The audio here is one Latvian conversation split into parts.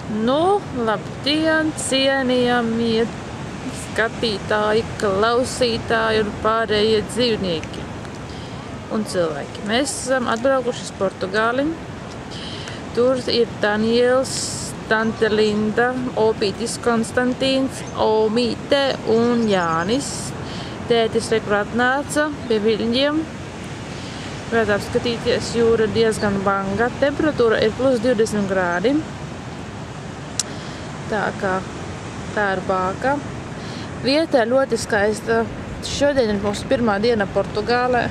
Nu, labdien, cienījamie skatītāji, klausītāji un pārējie dzīvnieki un cilvēki. Mēs esam atbraukuši uz Portugāli. Tur ir Daniels, tante Linda, opītis Konstantīns, omīte un Jānis. Tētis rekur atnāca pie viņiem. Varētu apskatīties, jūra diezgan banga. Temperatūra ir plus 20 grādi. Tā kā tā ir bāka. Vieta ir ļoti skaista. Šodien ir mūsu pirmā diena Portugālē.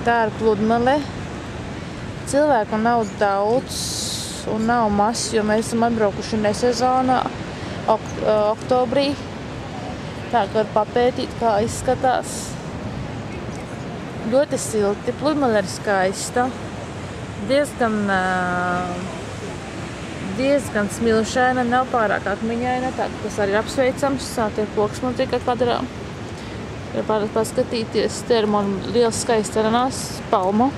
Tā ir pludmale. Cilvēku nav daudz un nav maz, jo mēs esam atbraukuši nesezonā, oktobrī. Tā kā var papētīt, kā izskatās. Ļoti silti. Pludmale ir skaista. Diezgan smilšaina, nav pārāk akmeņaina, tas arī ir apsveicams. Tie koksmumi tikai kadrā. Ir paskatīties, te ir man liels skaists aranās palma.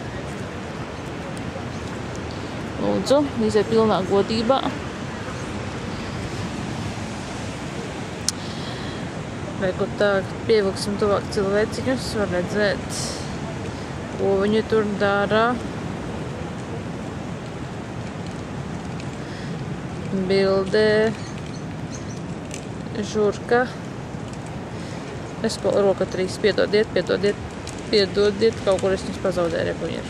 Lūdzu, iziet pilnā godībā. Vai kur tā pievilksim tuvāk cilvēciņus, var redzēt, ko viņi tur dara. Bildē, žurka. Es roka 3, piedodiet, kaut kur es viņus pazaudēju, re, kur ir.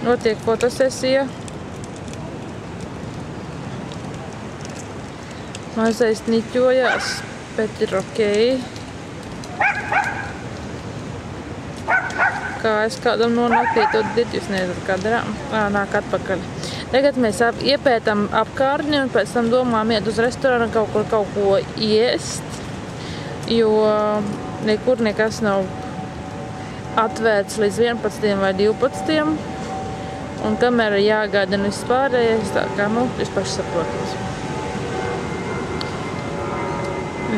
Notiek fotosesija. Mazais niķojās, bet ir okei. Kā es kādam nonāku, piedodiet, jūs neesat kadrā. Nāk atpakaļ. Tagad mēs iepētam apkārtni un pēc tam domājam iet uz restorānu kaut ko iest, jo nekur nekas nav atvērts līdz 11 vai 12. Un kamēr ir jāgaida un viss pārējais, tā kā, jūs paši saprotat.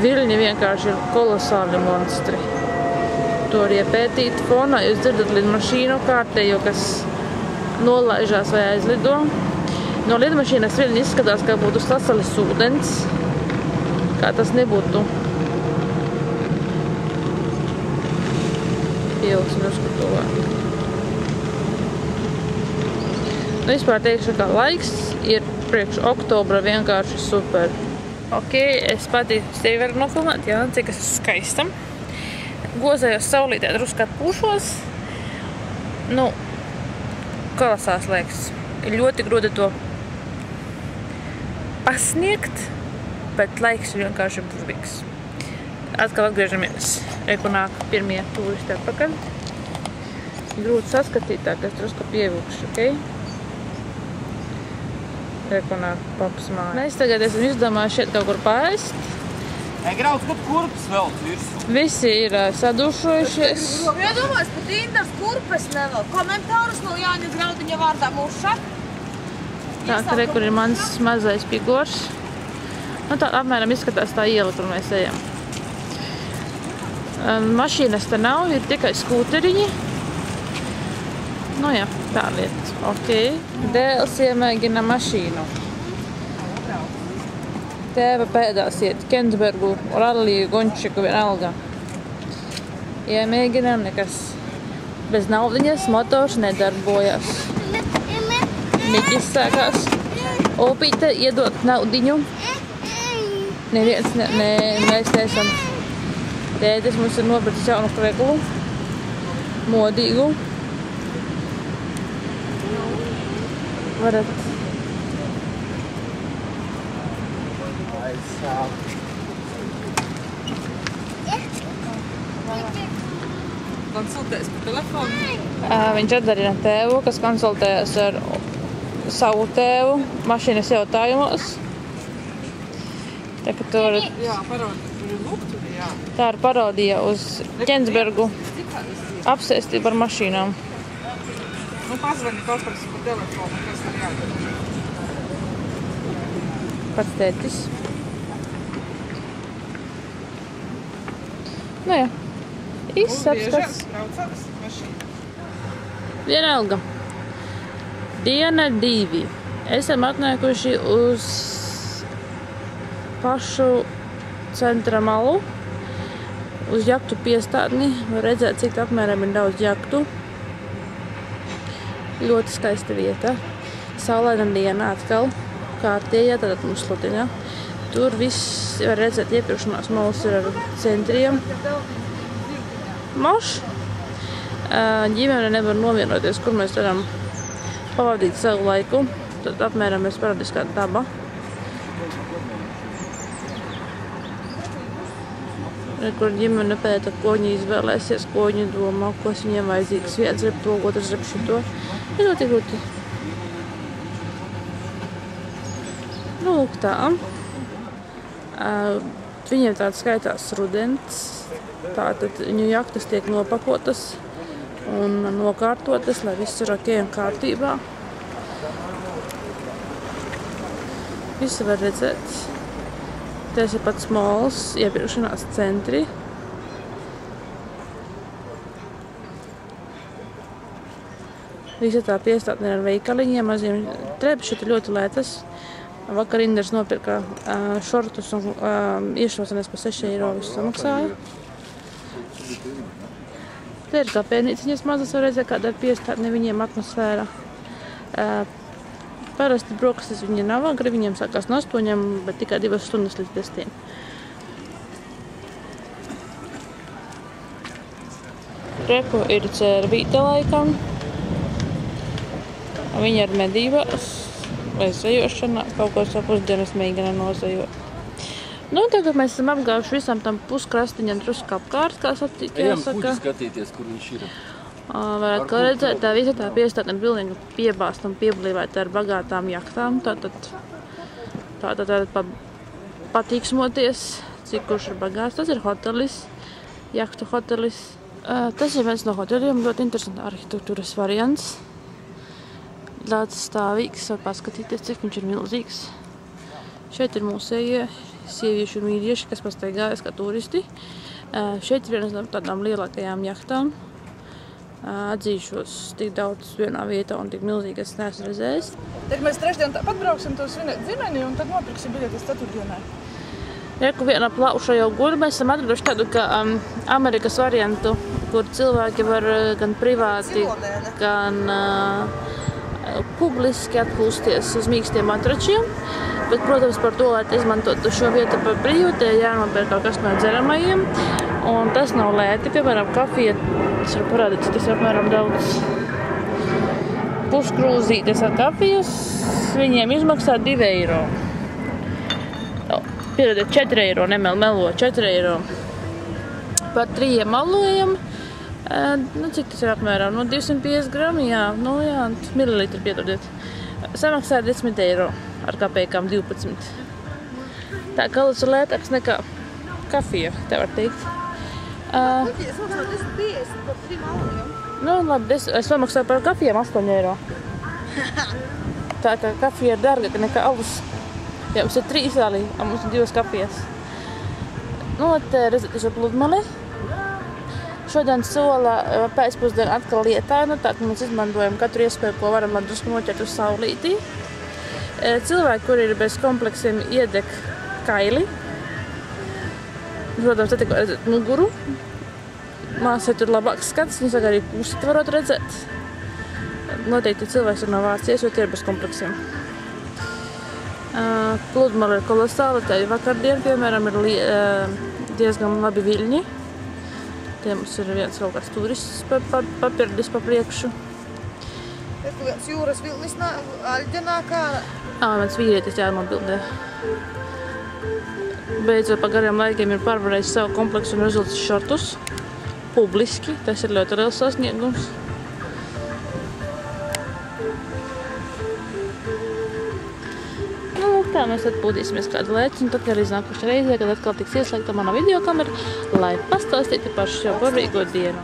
Viļņi vienkārši ir kolosāli monstri. To var iepētīt fonā, jūs dzirdat lidmašīnu kārtējo, kas nolaižās vai aizlido. No lidmašīnas viļņi izskatās, kā būtu sasalis ūdens, kā tas nebūtu. Pievilksim uz tuvāk. Vispār teikšu, ka laiks ir priekš oktobra vienkārši super. Ok, es pati sevi varu nofilmēt, jā, cik es skaistam. Gozējos saulītē, drusku atpūšos. Kolosās liekas. Ir ļoti grūti to pasniegt, bet laiks ir vienkārši burvīgs. Atkal atgriežamies. Reku nāk pirmie turisti atpakaļ. Grūti saskatīt tā, ka es drusku pievilkšu, ok? Reku nāk papas māja. Mēs tagad esam izdomājuši šeit kaut kur paēst. Grauds, kur kurpes vēl virsū? Visi ir sadušojušies. Iedomājies, pat Indras kurpes nevēl. Komentārus no Jāņa Graudiņa vārdā mūša. Tā, ka kur ir mans mazais pigors. Tā apmēram izskatās tā iela, kur mēs ejam. Mašīnas te nav, ir tikai skūteriņi. Jā, tā lieta. Ok. Dēls iemēģina mašīnu. Tēva pēdās iet Kentsbergu, Ralliju, Gončiku, vienalga. Iemēģinām nekas. Bez naudiņas motors nedarbojas. Niķis sākās. Opīte iedot naudiņu. Neviens, mēs neesam. Tētis mums ir nopircis jaunu kreklu. Modīgu. Varat. Konsultējas par telefonu? Viņš atdarina tēvu, kas konsultējas ar savu tēvu mašīnas jautājumos. Tā, ka tu varat... Jā, parodija. Tā ir parodija uz Kentsbergu apsēstību ar mašīnām. Pazvani, paprasi par telefonu, kas ir jādara. Pats tētis. Jā. Īsts apskats. Vienalga. Diena 2. Esam atnākuši uz pašu centra malu, uz jahtu piestātni. Var redzēt, cik apmēram ir daudz jahtu. Ļoti skaista vieta. Saulaina diena atkal kārtējā, tātad mums slutiņā. Tur viss var redzēt, iepirkšanās malas ir ar centriem. Moš. Ģimene nevar novienoties, kur mēs varam pavadīt savu laiku. Tad apmēram mēs parādīs kāda daba. Kur ģimene pēta, ko viņi izvēlēsies, ko viņi domā, kas viņiem vajadzīgs. Viens rep to, otrs rep šito. Ir ļoti grūti. Nu, lūk tā. Viņiem tāds skaitās rudens. Tātad viņu jahtas tiek nopakotas un nokārtotas, lai viss ir ok un kārtībā. Visu var redzēt. Tas ir pats mols, iepirkšanās centri. Visa tā piestātne ar veikaliņiem, maziem trepas šeit ir ļoti lētas. Vakar Inders nopirka šortus un iešosanes pa 6 eiro visu samaksāja. Te ir kafejnīciņas mazas, var redzēt, kāda ir piestātne viņiem atmosfēra. Parasti brokastis viņi nav agri, viņiem sākās no 8, bet tikai 2 stundas līdz 10. Reku ir cērvīta laikam. Viņi ar medībās vai zajošanā kaut ko savu pusdienas mēģina nozajot. Nu, tagad mēs esam apgājuši visam tam puskrastiņam drusku apkārt, kā jāsaka. Ejam kuģi skatīties, kur viņš ir. Varētu kā redzēt, tā visa tā piestātne pilnīgi piebāsta un pieblīvēta ar bagātām jahtām. Tātad patīksmoties, cik kurš ir bagāts. Tas ir hotelis, jahtu hotelis. Tas ir viens no hoteliem, ļoti interesants arhitektūras variants. Tāds stāvīgs, var paskatīties, cik viņš ir milzīgs. Šeit ir mūsējie sievieši un vīrieši, kas pastaigājas kā turisti. Šeit ir viens no tādām lielākajām jahtām. Atzīšos, tik daudz vienā vietā un tik milzīgi es neesmu redzējis. Tad mēs trešdien tāpat brauksim to svinēt dzimeni un tad nopirksim biļetes ceturtdienai. Reku viena plauša jau guļ. Mēs esam atraduši tādu kā Amerikas variantu, kur cilvēki var gan privāti, gan publiski atpūsties uz mīkstiem matračiem. Bet, protams, par to, lai izmantotu šo vietu par brīvu, te jānopērk kaut kas no dzeramajiem. Un tas nav lēti, piemēram, kafija, tas var parādīt, tas ir apmēram daudz puskrūzītes ar kafijas, viņiem izmaksā 2 eiro. Pierediet 4 eiro, melo 4 eiro. Par 3 malojam, nu cik tas ir apmēram, no 250 grami, jā, nu jā, mililitri piedodiet. Samaksā 10 eiro ar kapējām 12. Tā kalas ir lētāks nekā kafija, te var teikt. Es maksāju 10,50 par 3 malojam. Nu, labi, es samaksāju par kafijām 8 eiro. Tā kā kafija ir dārgāka nekā alus. Jā, mums ir 3 alī, un mums ir 2 kafijas. Nu, te redzat, šo pludmali. Šodien sola pēcpusdien atkal lietaina, tā ka mēs izmantojam katru iespēju, ko varam, lai drusku noķert uz saulītī. Cilvēki, kuri ir bez kompleksiem, iedeg kaili. Protams, te tikko redzēt muguru. Māsai tur labāks skats, viņas arī pusi varot redzēt. Noteikti cilvēks ir no Vācijas, jo tie ir bez kompleksiem. Pludmale ir kolosāla, tā ir vakardien, piemēram, ir diezgan labi viļņi. Tie mums ir viens kaut kāds turists papirdis pa priekšu. Ir viens jūras vilnis aļģenā kā... Mans vīrietis jānobildē. Beidzot, pa gariem laikiem ir pārvarējis savu kompleksu un uzvilcis šortus. Publiski, tas ir ļoti liels sasniegums. Nu, tā mēs atpūtīsimies kādu laiku, un tad arī nākošajā reizē, kad atkal tiks ieslēgta mana videokamera, lai pastāstītu par šo burvīgo dienu.